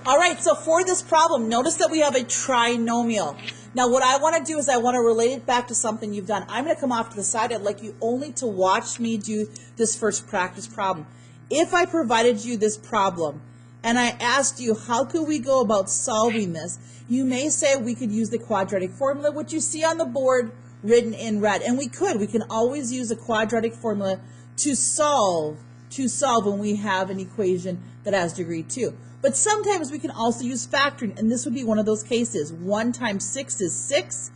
All right, so for this problem, notice that we have a trinomial. Now what I want to do is I want to relate it back to something you've done. I'm going to come off to the side. I'd like you only to watch me do this first practice problem. If I provided you this problem and I asked you how could we go about solving this, you may say we could use the quadratic formula, which you see on the board written in red. And we can always use a quadratic formula to solve when we have an equation that has degree 2. But sometimes we can also use factoring, and this would be one of those cases. 1 times 6 is 6.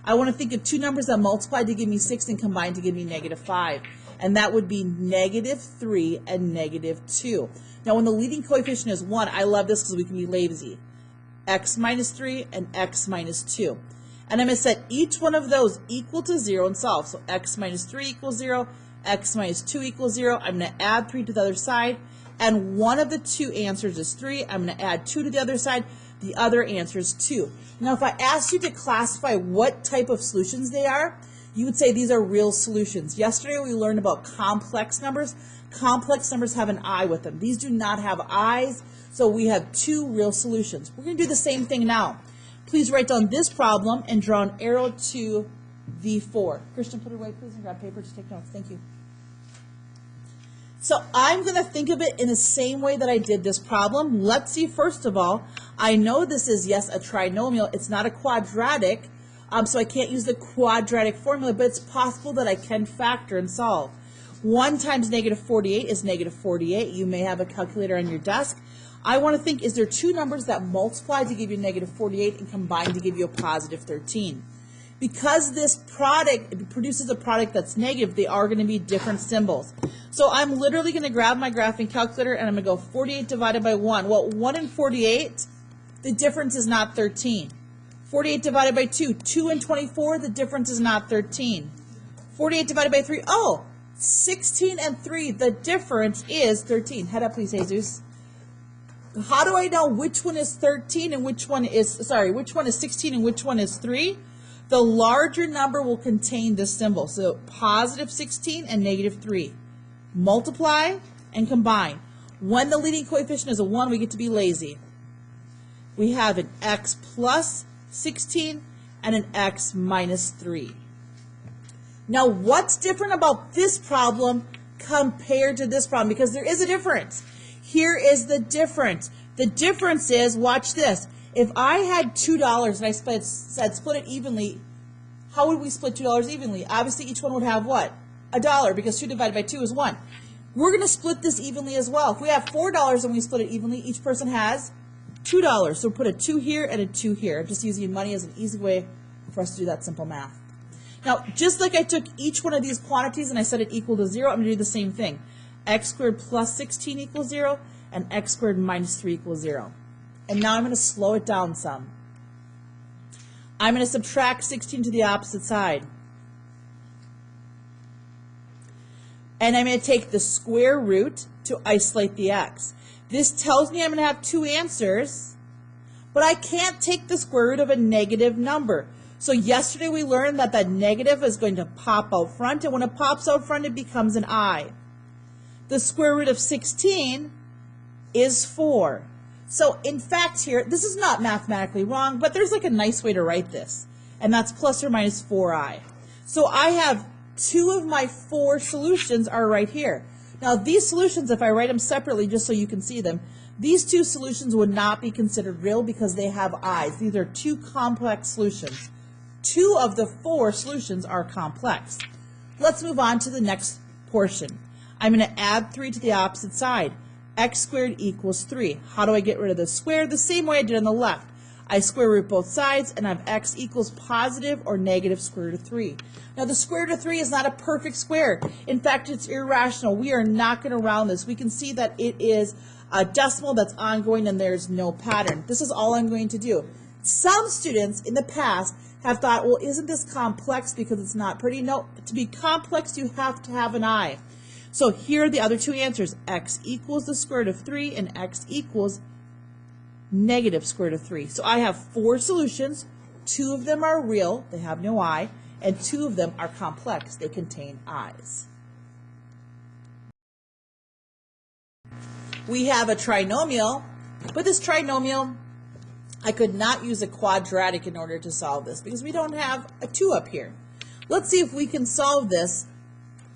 I want to think of two numbers that multiply to give me 6 and combine to give me -5. And that would be -3 and -2. Now when the leading coefficient is 1, I love this because we can be lazy. X minus 3 and x minus 2. And I'm going to set each one of those equal to 0 and solve. So x minus 3 equals 0, x minus 2 equals 0. I'm going to add 3 to the other side. And one of the two answers is 3. I'm going to add 2 to the other side. The other answer is 2. Now, if I asked you to classify what type of solutions they are, you would say these are real solutions. Yesterday, we learned about complex numbers. Complex numbers have an I with them. These do not have I's, so we have 2 real solutions. We're going to do the same thing now. Please write down this problem and draw an arrow to V4. Christian, put it away, please, and grab paper to take notes. Thank you. So I'm going to think of it in the same way that I did this problem. Let's see, first of all, I know this is, yes, a trinomial. It's not a quadratic, so I can't use the quadratic formula, but it's possible that I can factor and solve. 1 times -48 is -48. You may have a calculator on your desk. I want to think, is there two numbers that multiply to give you -48 and combine to give you a +13? Because this product produces a product that's negative, they are going to be different symbols. So I'm literally going to grab my graphing calculator and I'm going to go 48 divided by 1. Well, 1 and 48, the difference is not 13. 48 divided by 2, 2 and 24, the difference is not 13. 48 divided by 3, 16 and 3, the difference is 13. Head up, please, Jesus. How do I know which one is 13 and which one is 16 and which one is 3? The larger number will contain this symbol. So +16 and -3. Multiply and combine. When the leading coefficient is a 1, we get to be lazy. We have an x plus 16 and an x minus 3. Now, what's different about this problem compared to this problem? Because there is a difference. Here is the difference. The difference is, watch this. If I had $2 and I said split it evenly, how would we split $2 evenly? Obviously, each one would have what? $1, because 2 divided by 2 is 1. We're going to split this evenly as well. If we have $4 and we split it evenly, each person has $2. So we'll put a 2 here and a 2 here. I'm just using money as an easy way for us to do that simple math. Now, just like I took each one of these quantities and I set it equal to 0, I'm going to do the same thing. X squared plus 16 equals 0, and x squared minus 3 equals 0. And now I'm going to slow it down some. I'm going to subtract 16 to the opposite side. And I'm going to take the square root to isolate the x. This tells me I'm going to have two answers, but I can't take the square root of a negative number. So yesterday we learned that that negative is going to pop out front, and when it pops out front, it becomes an I. The square root of 16 is 4. So in fact here, this is not mathematically wrong, but there's like a nice way to write this, and that's plus or minus 4i. So I have 2 of my 4 solutions are right here. Now these solutions, if I write them separately just so you can see them, these 2 solutions would not be considered real because they have i's. These are 2 complex solutions. 2 of the 4 solutions are complex. Let's move on to the next portion. I'm going to add 3 to the opposite side. X squared equals 3. How do I get rid of the square? The same way I did on the left. I square root both sides and I have x equals positive or negative square root of 3. Now the square root of 3 is not a perfect square. In fact, it's irrational. We are not going to round this. We can see that it is a decimal that's ongoing and there's no pattern. This is all I'm going to do. Some students in the past have thought, well, isn't this complex because it's not pretty? No, to be complex, you have to have an I. So here are the other 2 answers. X equals the square root of 3 and x equals negative square root of 3. So I have 4 solutions. 2 of them are real, they have no I, and 2 of them are complex, they contain i's. We have a trinomial But this trinomial, I could not use a quadratic in order to solve this because we don't have a 2 up here. Let's see if we can solve this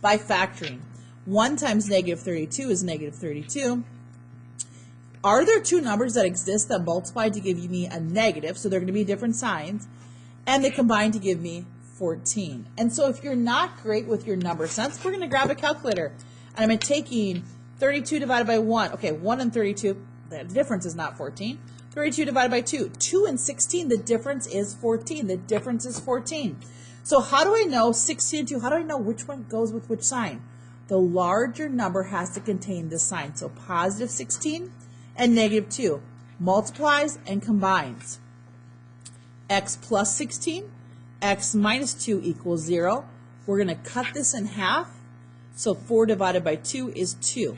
by factoring. 1 times negative 32 is negative 32. Are there two numbers that exist that multiply to give me a negative, so they're going to be different signs, and they combine to give me 14? And so if you're not great with your number sense, we're going to grab a calculator. And I'm taking 32 divided by 1. Okay, 1 and 32, the difference is not 14. 32 divided by 2. 2 and 16, the difference is 14. The difference is 14. So how do I know 16 and 2? How do I know which one goes with which sign? The larger number has to contain this sign. So positive 16 and negative 2 multiplies and combines. X plus 16, x minus 2 equals 0. We're going to cut this in half. So 4 divided by 2 is 2.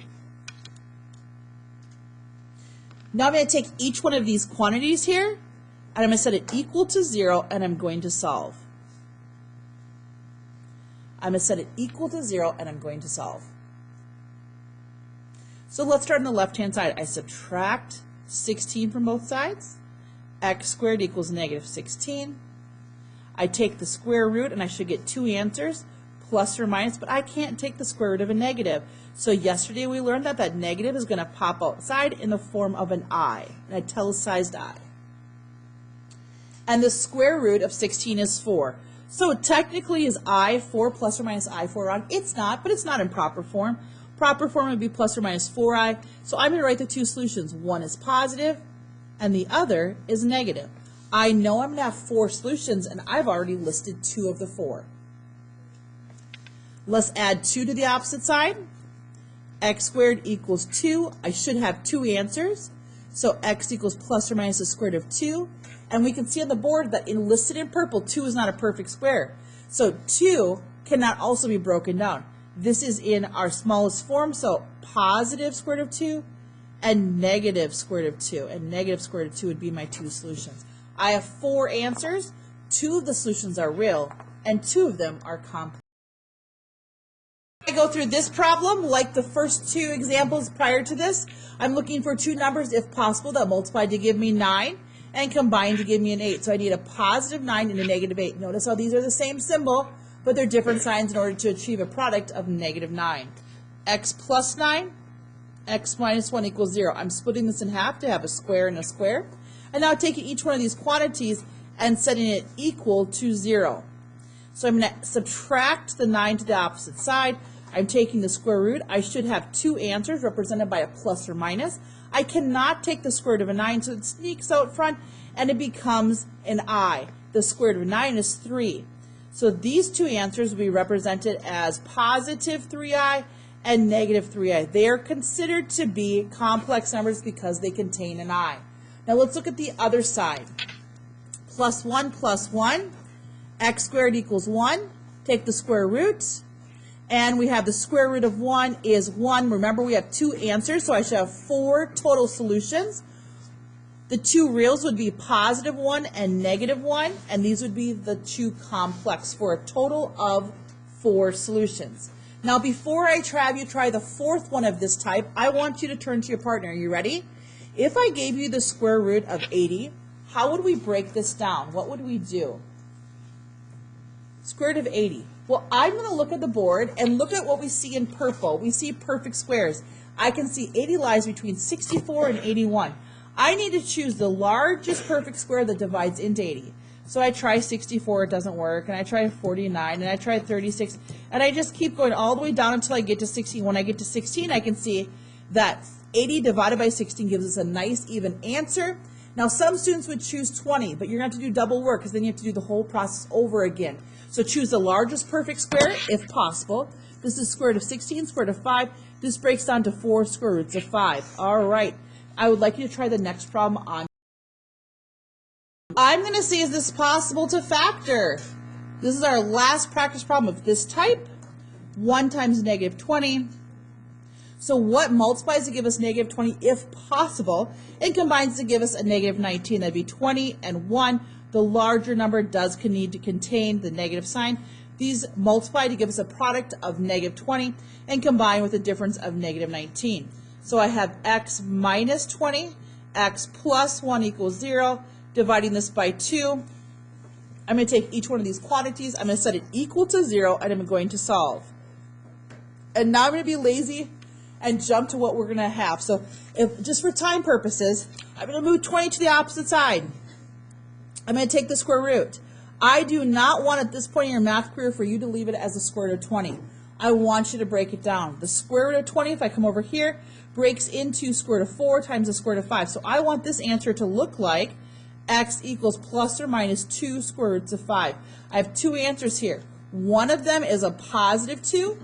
Now I'm going to take each one of these quantities here, and I'm going to set it equal to 0, and I'm going to solve. I'm going to set it equal to 0, and I'm going to solve. So let's start on the left-hand side. I subtract 16 from both sides. X squared equals negative 16. I take the square root, and I should get two answers, plus or minus, but I can't take the square root of a negative. So yesterday we learned that that negative is going to pop outside in the form of an I, an italicized I. And the square root of 16 is 4. So technically is I 4 plus or minus I 4 wrong? It's not, but it's not in proper form. Proper form would be plus or minus 4i. So I'm going to write the two solutions. One is positive and the other is negative. I know I'm going to have 4 solutions, and I've already listed 2 of the 4. Let's add 2 to the opposite side. X squared equals 2. I should have 2 answers. So x equals plus or minus the square root of 2. And we can see on the board that listed in purple, 2 is not a perfect square. So 2 cannot also be broken down. This is in our smallest form, so positive square root of 2 and negative square root of 2. And negative square root of 2 would be my 2 solutions. I have 4 answers. 2 of the solutions are real, and 2 of them are complex. I go through this problem like the first 2 examples prior to this. I'm looking for 2 numbers, if possible, that multiply to give me 9 and combine to give me an 8. So I need a positive 9 and a negative 8. Notice how these are the same symbol, but they're different signs in order to achieve a product of negative 9. X plus 9, x minus 1 equals 0. I'm splitting this in half to have a square and a square. And now taking each one of these quantities and setting it equal to 0. So I'm going to subtract the 9 to the opposite side. I'm taking the square root. I should have 2 answers represented by a plus or minus. I cannot take the square root of a 9, so it sneaks out front and it becomes an I. The square root of 9 is 3. So these 2 answers will be represented as positive 3i and negative 3i. They are considered to be complex numbers because they contain an I. Now let's look at the other side. Plus 1, x squared equals 1. Take the square root. And we have the square root of 1 is 1. Remember, we have 2 answers, so I should have 4 total solutions. The 2 reals would be positive 1 and negative 1, and these would be the 2 complex for a total of 4 solutions. Now, before I have you try the 4th one of this type, I want you to turn to your partner. Are you ready? If I gave you the square root of 80, how would we break this down? What would we do? Square root of 80. Well, I'm going to look at the board and look at what we see in purple. We see perfect squares. I can see 80 lies between 64 and 81. I need to choose the largest perfect square that divides into 80. So I try 64, it doesn't work, and I try 49, and I try 36, and I just keep going all the way down until I get to 16. When I get to 16, I can see that 80 divided by 16 gives us a nice even answer. Now, some students would choose 20, but you're going to have to do double work because then you have to do the whole process over again. So choose the largest perfect square, if possible. This is square root of 16, square root of 5. This breaks down to 4 square roots of 5. All right. I would like you to try the next problem on. I'm going to see, is this possible to factor? This is our last practice problem of this type. 1 times negative 20. So what multiplies to give us negative 20 if possible and combines to give us a negative 19? That'd be 20 and 1. The larger number does need to contain the negative sign. These multiply to give us a product of negative 20 and combine with a difference of negative 19. So I have x minus 20 x plus 1 equals 0, dividing this by 2. I'm going to take each one of these quantities, I'm going to set it equal to 0, and I'm going to solve. And now I'm going to be lazy and jump to what we're going to have. So if just for time purposes, I'm going to move 20 to the opposite side. I'm going to take the square root. I do not want at this point in your math career for you to leave it as the square root of 20. I want you to break it down. The square root of 20, if I come over here, breaks into square root of 4 times the square root of 5. So I want this answer to look like x equals plus or minus 2 square roots of 5. I have two answers here. One of them is a positive 2,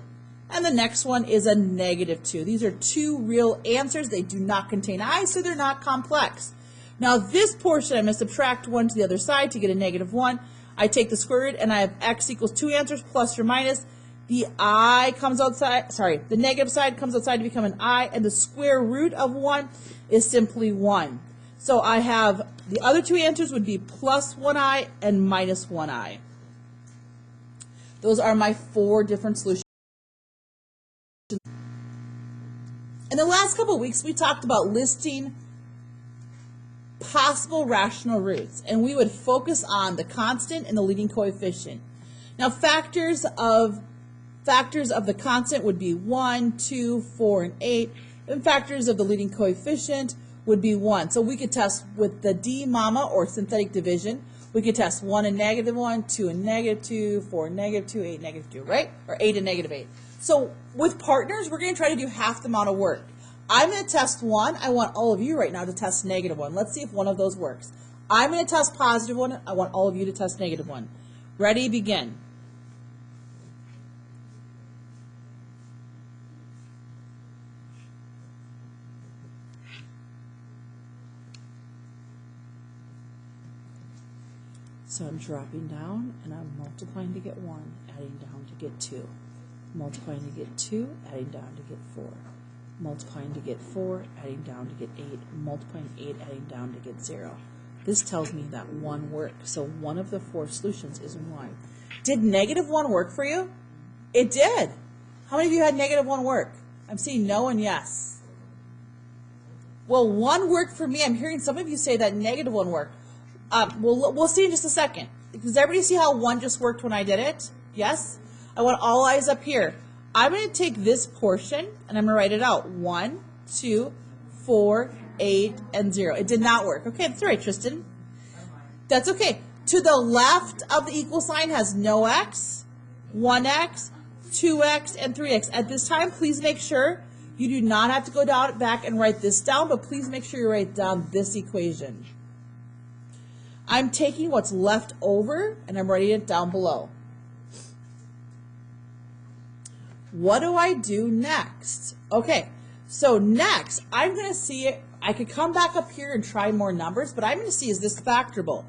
and the next one is a negative 2. These are two real answers. They do not contain I, so they're not complex. Now this portion, I'm going to subtract 1 to the other side to get a negative 1. I take the square root, and I have x equals 2 answers, plus or minus. The I comes outside, the negative side comes outside to become an I, and the square root of 1 is simply 1. So I have, the other two answers would be plus 1i and minus 1i. Those are my 4 different solutions. In the last couple of weeks, we talked about listing possible rational roots, and we would focus on the constant and the leading coefficient. Now, factors of the constant would be 1, 2, 4, and 8, and factors of the leading coefficient would be 1. So we could test with the D mama or synthetic division. We could test 1 and negative 1, 2 and negative 2, 4 and negative 2, 8 and negative 2, right? Or 8 and negative 8. So with partners, we're going to try to do half the amount of work. I'm going to test 1. I want all of you right now to test negative 1. Let's see if one of those works. I'm going to test positive 1. I want all of you to test negative 1. Ready, begin. So I'm dropping down, and I'm multiplying to get 1, adding down to get 2. Multiplying to get 2, adding down to get 4. Multiplying to get 4, adding down to get 8. Multiplying 8, adding down to get 0. This tells me that 1 worked. So one of the 4 solutions is 1. Did negative 1 work for you? It did. How many of you had negative 1 work? I'm seeing no and yes. Well, 1 worked for me. I'm hearing some of you say that negative 1 worked. We'll see in just a second. Does everybody see how 1 just worked when I did it? Yes? I want all eyes up here. I'm going to take this portion, and I'm going to write it out. 1, 2, 4, 8, and 0. It did not work. Okay, that's all right, Tristan. That's okay. To the left of the equal sign has no x, 1x, 2x, and 3x. At this time, please make sure you do not have to go down back and write this down, but please make sure you write down this equation. I'm taking what's left over, and I'm writing it down below. What do I do next? Okay, so next, I'm going to see it. I could come back up here and try more numbers, but I'm going to see, is this factorable?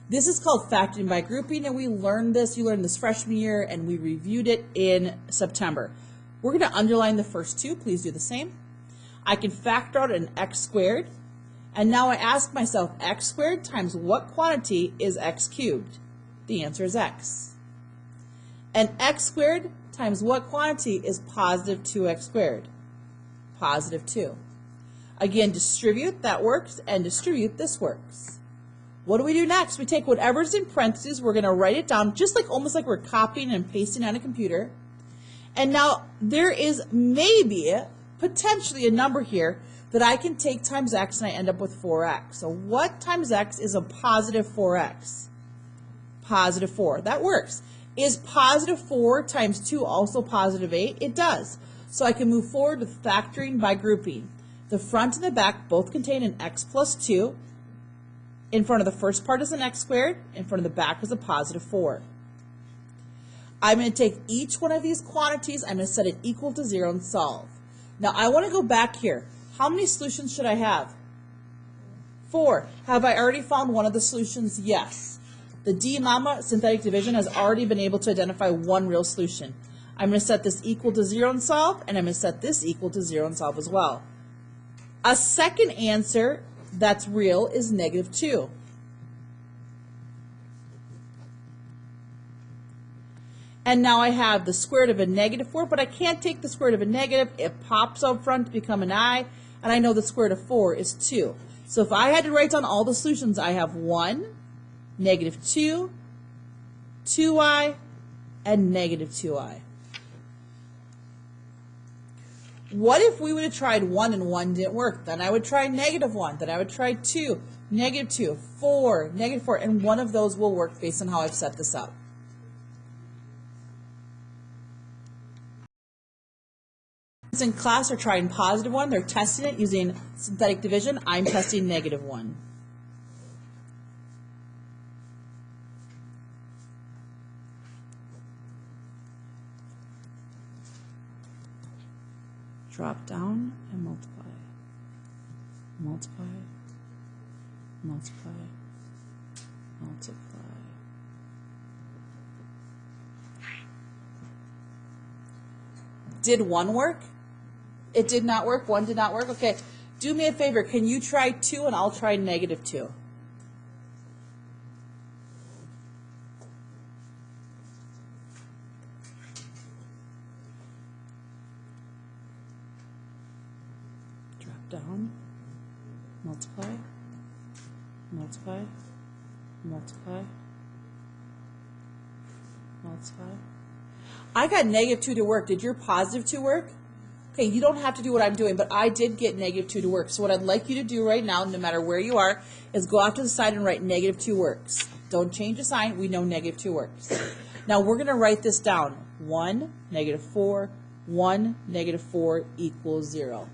This is called factoring by grouping, and we learned this. You learned this freshman year, and we reviewed it in September. We're going to underline the first 2. Please do the same. I can factor out an x squared. And now I ask myself, x squared times what quantity is x cubed? The answer is x. And x squared times what quantity is positive 2x squared? Positive 2. Again, distribute, that works, and distribute, this works. What do we do next? We take whatever's in parentheses, we're going to write it down, just like almost like we're copying and pasting on a computer. And now there is maybe, potentially a number here that I can take times x and I end up with 4x. So what times x is a positive 4x? Positive 4. That works. Is positive 4 times 2 also positive 8? It does. So I can move forward with factoring by grouping. The front and the back both contain an x plus 2. In front of the first part is an x squared. In front of the back is a positive 4. I'm going to take each one of these quantities. I'm going to set it equal to 0 and solve. Now I want to go back here. How many solutions should I have? 4. Have I already found one of the solutions? Yes. The D mama synthetic division has already been able to identify one real solution. I'm going to set this equal to 0 and solve, and I'm going to set this equal to 0 and solve as well. A second answer that's real is negative 2. And now I have the square root of a negative 4, but I can't take the square root of a negative. It pops up front to become an I, and I know the square root of 4 is 2. So if I had to write down all the solutions, I have 1, negative 2, 2i, and negative 2i. What if we would have tried 1 and 1 didn't work? Then I would try negative 1. Then I would try 2, negative 2, 4, negative 4, and one of those will work based on how I've set this up. In class are trying positive 1. They're testing it using synthetic division. I'm testing negative 1. Drop down and multiply. Multiply. Multiply. Multiply. Did 1 work? It did not work. 1 did not work. Okay, do me a favor. Can you try 2 and I'll try negative 2? Drop down, multiply, multiply, multiply, multiply. I got negative 2 to work. Did your positive 2 work? Okay, you don't have to do what I'm doing, but I did get negative 2 to work. So what I'd like you to do right now, no matter where you are, is go off to the side and write negative 2 works. Don't change the sign. We know negative 2 works. Now we're going to write this down. 1, negative 4, 1, negative 4 equals 0.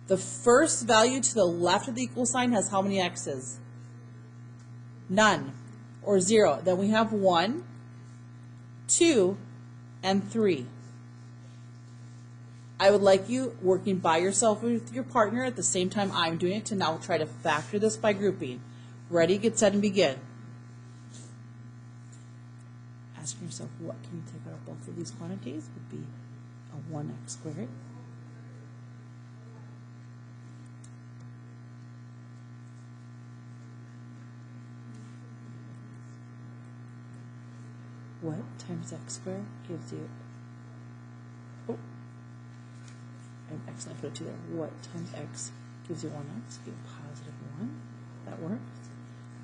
The first value to the left of the equal sign has how many x's? None, or 0. Then we have 1, 2, and 3. I would like you working by yourself with your partner at the same time I'm doing it to now try to factor this by grouping. Ready, get set, and begin. Asking yourself, what can you take out of both of these quantities? Would be a 1x squared. What times x squared gives you, I'm accidentally put a 2 there. What times x gives you 1x? Give positive 1. That works.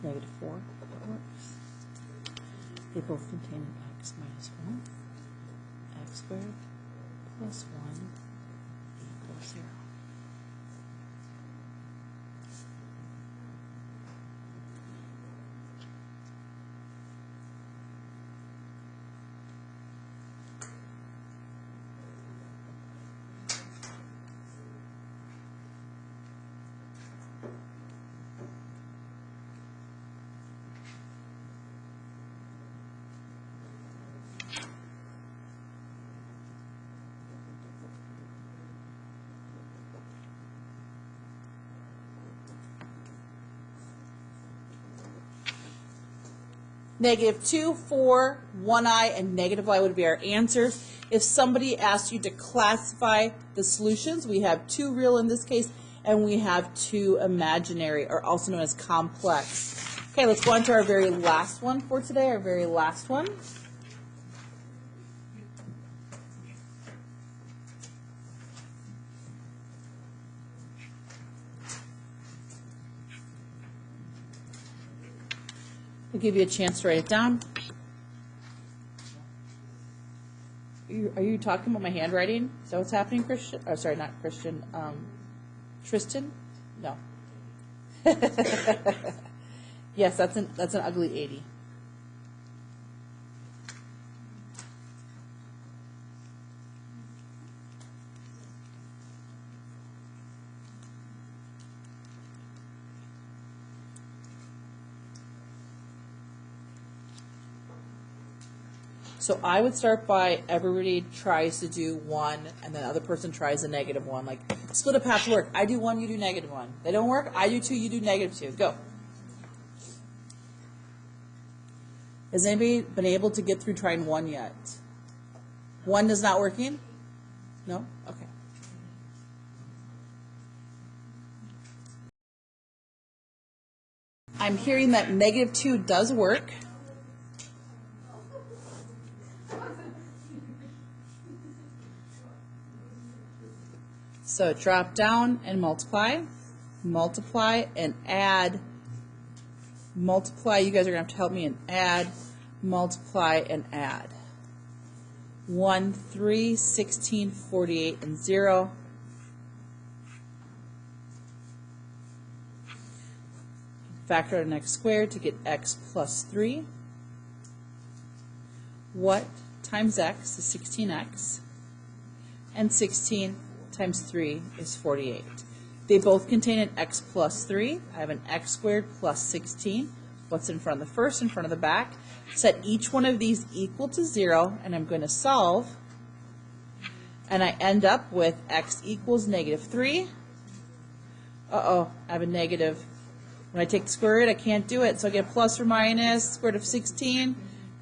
Negative 4. That works. They both contain an x minus 1. X squared plus 1 equals 0. Negative 2, 4, 1i, and negative y would be our answers. If somebody asked you to classify the solutions, we have 2 real in this case, and we have 2 imaginary, or also known as complex. Okay, let's go on to our very last one for today, our very last one. I'll give you a chance to write it down. Are you talking about my handwriting? Is that what's happening, Christian? Oh, sorry, not Christian. Tristan? No. Yes, that's an ugly 80. So I would start by everybody tries to do 1, and then the other person tries a negative 1. Like, split up half work. I do 1, you do negative 1. They don't work, I do 2, you do negative 2. Go. Has anybody been able to get through trying 1 yet? 1 is not working? No? Okay. I'm hearing that negative 2 does work. So drop down and multiply, multiply and add, multiply. You guys are going to have to help me and add, multiply and add. 1, 3, 16, 48, and 0. Factor out an x squared to get x plus 3. What times x is 16x, and 16 times 3 is 48. They both contain an x plus 3. I have an x squared plus 16. What's in front of the first, in front of the back? Set each one of these equal to 0, and I'm going to solve. And I end up with x equals negative 3. I have a negative. When I take the square root, I can't do it. So I get plus or minus square root of 16.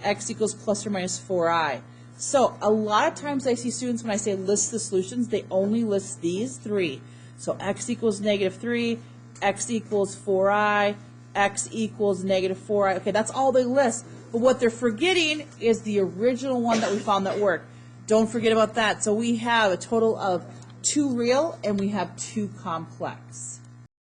X equals plus or minus 4i. So a lot of times I see students, when I say list the solutions, they only list these three. So x equals negative 3, x equals 4i, x equals negative 4i. Okay, that's all they list. But what they're forgetting is the original one that we found that worked. Don't forget about that. So we have a total of 2 real and we have 2 complex.